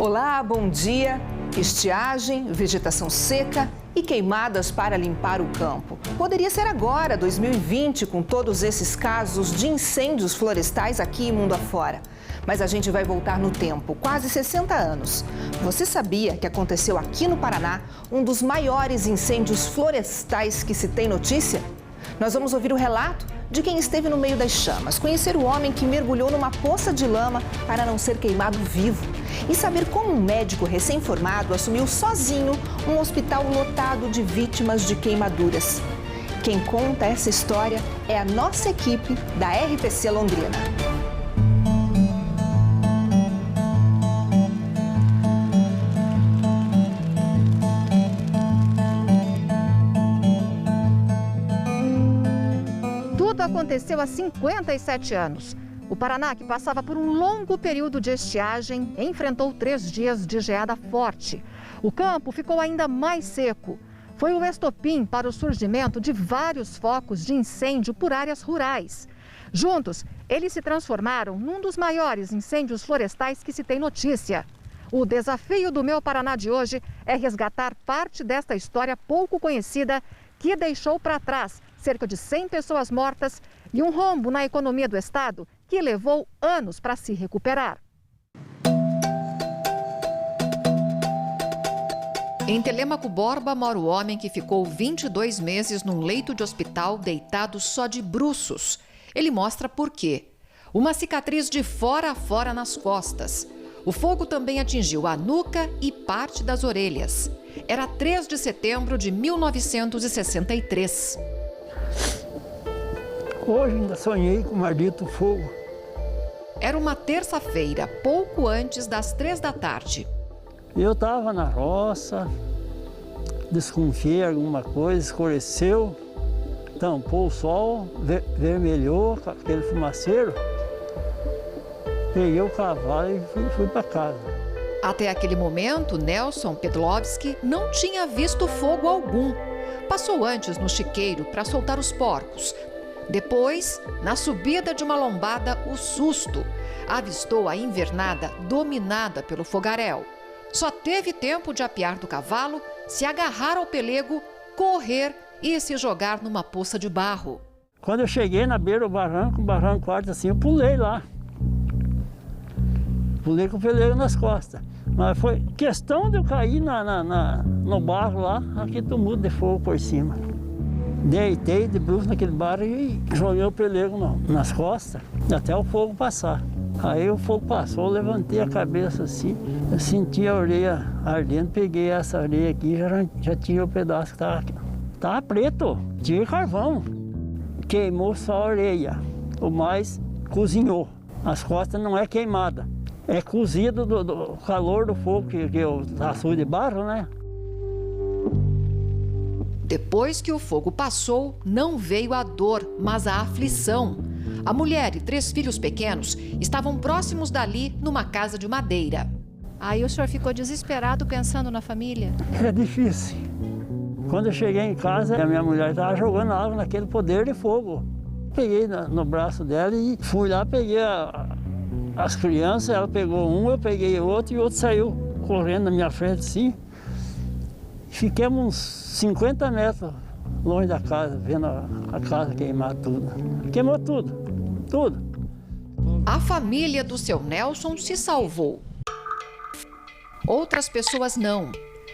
Olá, bom dia. Estiagem, vegetação seca e queimadas para limpar o campo. Poderia ser agora, 2020, com todos esses casos de incêndios florestais aqui e mundo afora. Mas a gente vai voltar no tempo, quase 60 anos. Você sabia que aconteceu aqui no Paraná um dos maiores incêndios florestais que se tem notícia? Nós vamos ouvir o relato de quem esteve no meio das chamas, conhecer o homem que mergulhou numa poça de lama para não ser queimado vivo e saber como um médico recém-formado assumiu sozinho um hospital lotado de vítimas de queimaduras. Quem conta essa história é a nossa equipe da RPC Londrina. Tudo aconteceu há 57 anos. O Paraná, que passava por um longo período de estiagem, enfrentou 3 dias de geada forte. O campo ficou ainda mais seco. Foi o estopim para o surgimento de vários focos de incêndio por áreas rurais. Juntos, eles se transformaram num dos maiores incêndios florestais que se tem notícia. O desafio do Meu Paraná de hoje é resgatar parte desta história pouco conhecida que deixou para trás cerca de 100 pessoas mortas e um rombo na economia do estado que levou anos para se recuperar. Em Telêmaco Borba mora o homem que ficou 22 meses num leito de hospital deitado só de bruços. Ele mostra por quê. Uma cicatriz de fora a fora nas costas. O fogo também atingiu a nuca e parte das orelhas. Era 3 de setembro de 1963. Hoje ainda sonhei com o maldito fogo. Era uma terça-feira, pouco antes das 3 da tarde. Eu estava na roça, desconfiei alguma coisa, escureceu, tampou o sol, vermelhou aquele fumaceiro. Peguei o cavalo e fui para casa. Até aquele momento, Nelson Pedlovski não tinha visto fogo algum. Passou antes no chiqueiro para soltar os porcos. Depois, na subida de uma lombada, o susto. Avistou a invernada dominada pelo fogaréu. Só teve tempo de apear do cavalo, se agarrar ao pelego, correr e se jogar numa poça de barro. Quando eu cheguei na beira do barranco, o barranco alto assim, eu pulei lá. Pulei com o pelego nas costas. Mas foi questão de eu cair no barro lá, aquele tumulto de fogo por cima. Deitei de bruços naquele barro e joguei o pelego nas costas, até o fogo passar. Aí o fogo passou, eu levantei a cabeça assim, eu senti a orelha ardendo, peguei essa orelha aqui e já tinha o pedaço que tava preto, tinha carvão. Queimou só a orelha, o mais cozinhou. As costas não é queimada, é cozido do calor do fogo, que eu açude de barro, né? Depois que o fogo passou, não veio a dor, mas a aflição. A mulher e 3 filhos pequenos estavam próximos dali, numa casa de madeira. Aí o senhor ficou desesperado pensando na família? É difícil. Quando eu cheguei em casa, a minha mulher estava jogando água naquele poder de fogo. Peguei no braço dela e fui lá, peguei as crianças, ela pegou um, eu peguei outro e o outro saiu correndo na minha frente assim. Fiquemos uns 50 metros longe da casa, vendo a casa queimar tudo. Queimou tudo. A família do seu Nelson se salvou. Outras pessoas não.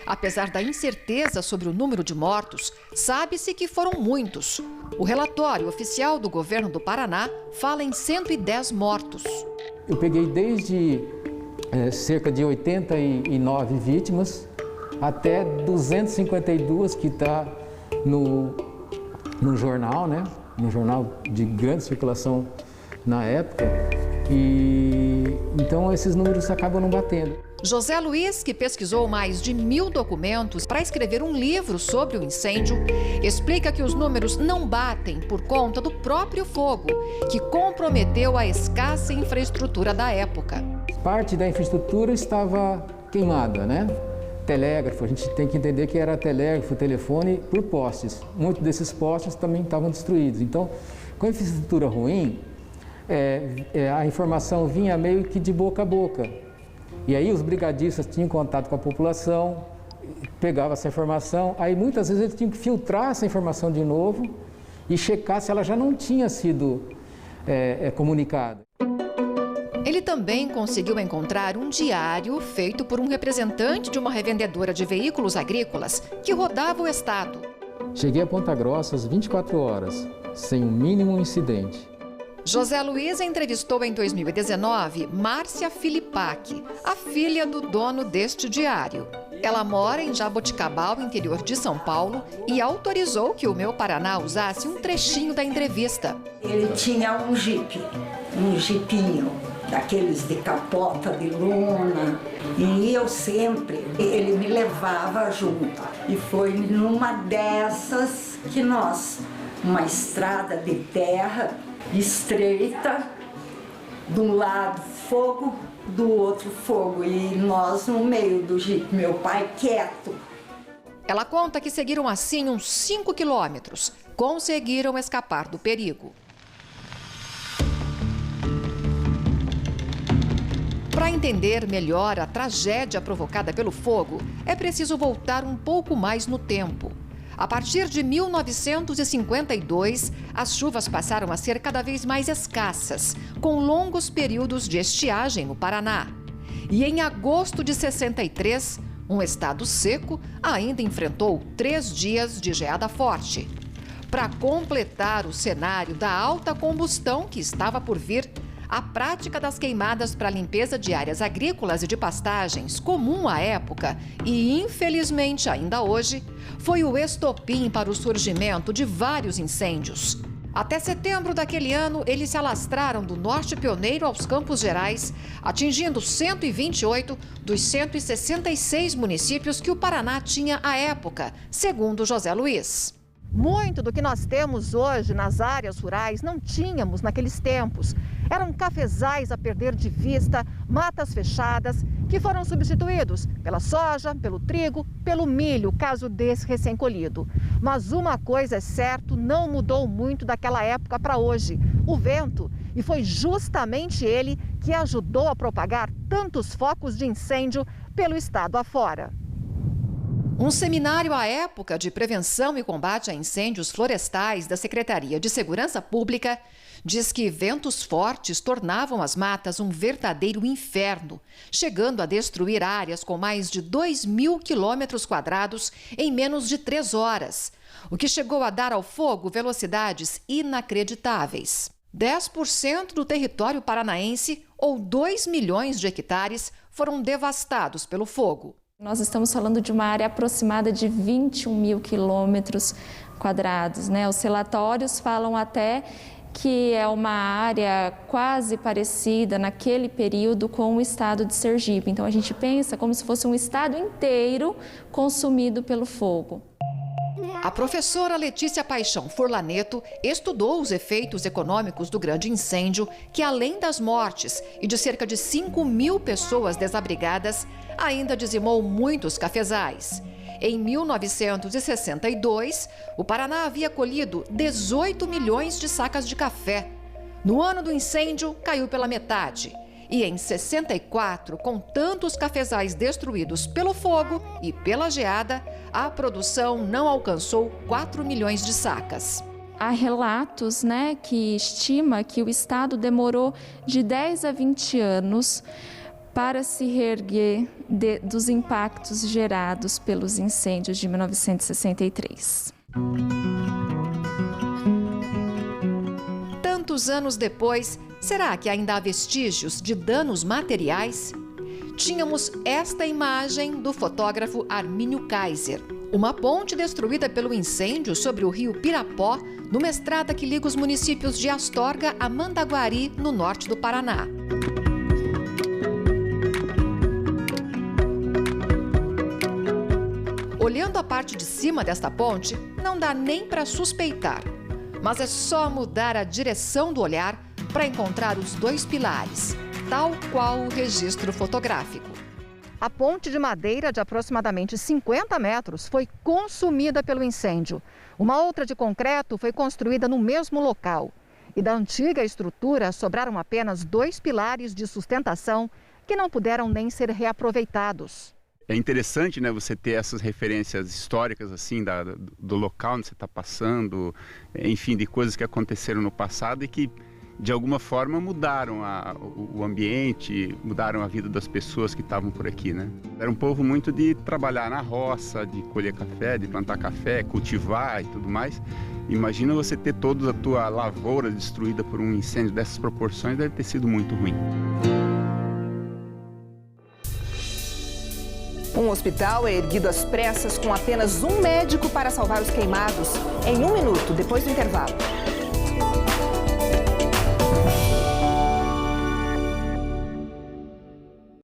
Apesar da incerteza sobre o número de mortos, sabe-se que foram muitos. O relatório oficial do governo do Paraná fala em 110 mortos. Eu peguei desde cerca de 89 vítimas até 252 que está no jornal, né? No jornal de grande circulação na época. E então esses números acabam não batendo. José Luiz, que pesquisou mais de 1000 documentos para escrever um livro sobre o incêndio, explica que os números não batem por conta do próprio fogo, que comprometeu a escassa infraestrutura da época. Parte da infraestrutura estava queimada, né? Telégrafo, a gente tem que entender que era telégrafo, telefone por postes. Muitos desses postes também estavam destruídos. Então, com a infraestrutura ruim, a informação vinha meio que de boca a boca. E aí os brigadistas tinham contato com a população, pegavam essa informação, aí muitas vezes eles tinham que filtrar essa informação de novo e checar se ela já não tinha sido comunicada. Ele também conseguiu encontrar um diário feito por um representante de uma revendedora de veículos agrícolas que rodava o estado. Cheguei a Ponta Grossa às 24 horas, sem um mínimo incidente. José Luiz entrevistou em 2019 Márcia Filipac, a filha do dono deste diário. Ela mora em Jaboticabal, interior de São Paulo, e autorizou que o Meu Paraná usasse um trechinho da entrevista. Ele tinha um jipinho, daqueles de capota de lona, e eu sempre, ele me levava junto. E foi numa dessas que uma estrada de terra estreita, de um lado fogo, do outro fogo, e nós no meio do jipe, meu pai quieto. Ela conta que seguiram assim uns 5 quilômetros, conseguiram escapar do perigo. Para entender melhor a tragédia provocada pelo fogo, é preciso voltar um pouco mais no tempo. A partir de 1952, as chuvas passaram a ser cada vez mais escassas, com longos períodos de estiagem no Paraná. E em agosto de 63, um estado seco ainda enfrentou 3 dias de geada forte. Para completar o cenário da alta combustão que estava por vir, a prática das queimadas para limpeza de áreas agrícolas e de pastagens, comum à época e infelizmente ainda hoje, foi o estopim para o surgimento de vários incêndios. Até setembro daquele ano, eles se alastraram do Norte Pioneiro aos Campos Gerais, atingindo 128 dos 166 municípios que o Paraná tinha à época, segundo José Luiz. Muito do que nós temos hoje nas áreas rurais não tínhamos naqueles tempos. Eram cafezais a perder de vista, matas fechadas, que foram substituídos pela soja, pelo trigo, pelo milho, caso desse recém-colhido. Mas uma coisa é certo, não mudou muito daquela época para hoje: o vento. E foi justamente ele que ajudou a propagar tantos focos de incêndio pelo estado afora. Um seminário à época de prevenção e combate a incêndios florestais da Secretaria de Segurança Pública diz que ventos fortes tornavam as matas um verdadeiro inferno, chegando a destruir áreas com mais de 2.000 quilômetros quadrados em menos de 3 horas, o que chegou a dar ao fogo velocidades inacreditáveis. 10% do território paranaense, ou 2 milhões de hectares, foram devastados pelo fogo. Nós estamos falando de uma área aproximada de 21.000 quilômetros quadrados, né? Os relatórios falam até que é uma área quase parecida naquele período com o estado de Sergipe. Então a gente pensa como se fosse um estado inteiro consumido pelo fogo. A professora Letícia Paixão Furlaneto estudou os efeitos econômicos do grande incêndio, que além das mortes e de cerca de 5.000 pessoas desabrigadas, ainda dizimou muitos cafezais. Em 1962, o Paraná havia colhido 18 milhões de sacas de café. No ano do incêndio, caiu pela metade. E em 64, com tantos cafezais destruídos pelo fogo e pela geada, a produção não alcançou 4 milhões de sacas. Há relatos, que estima que o estado demorou de 10 a 20 anos para se reerguer dos impactos gerados pelos incêndios de 1963. Tantos anos depois, será que ainda há vestígios de danos materiais? Tínhamos esta imagem do fotógrafo Armínio Kaiser. Uma ponte destruída pelo incêndio sobre o rio Pirapó, numa estrada que liga os municípios de Astorga a Mandaguari, no norte do Paraná. Olhando a parte de cima desta ponte, não dá nem para suspeitar. Mas é só mudar a direção do olhar para encontrar os 2 pilares, tal qual o registro fotográfico. A ponte de madeira de aproximadamente 50 metros foi consumida pelo incêndio. Uma outra de concreto foi construída no mesmo local. E da antiga estrutura sobraram apenas 2 pilares de sustentação que não puderam nem ser reaproveitados. É interessante, né, você ter essas referências históricas assim do local onde você está passando, enfim, de coisas que aconteceram no passado e que de alguma forma mudaram o ambiente, mudaram a vida das pessoas que estavam por aqui, né? Era um povo muito de trabalhar na roça, de colher café, de plantar café, cultivar e tudo mais. Imagina você ter toda a tua lavoura destruída por um incêndio dessas proporções, deve ter sido muito ruim. Um hospital é erguido às pressas com apenas um médico para salvar os queimados. Em 1 minuto, depois do intervalo.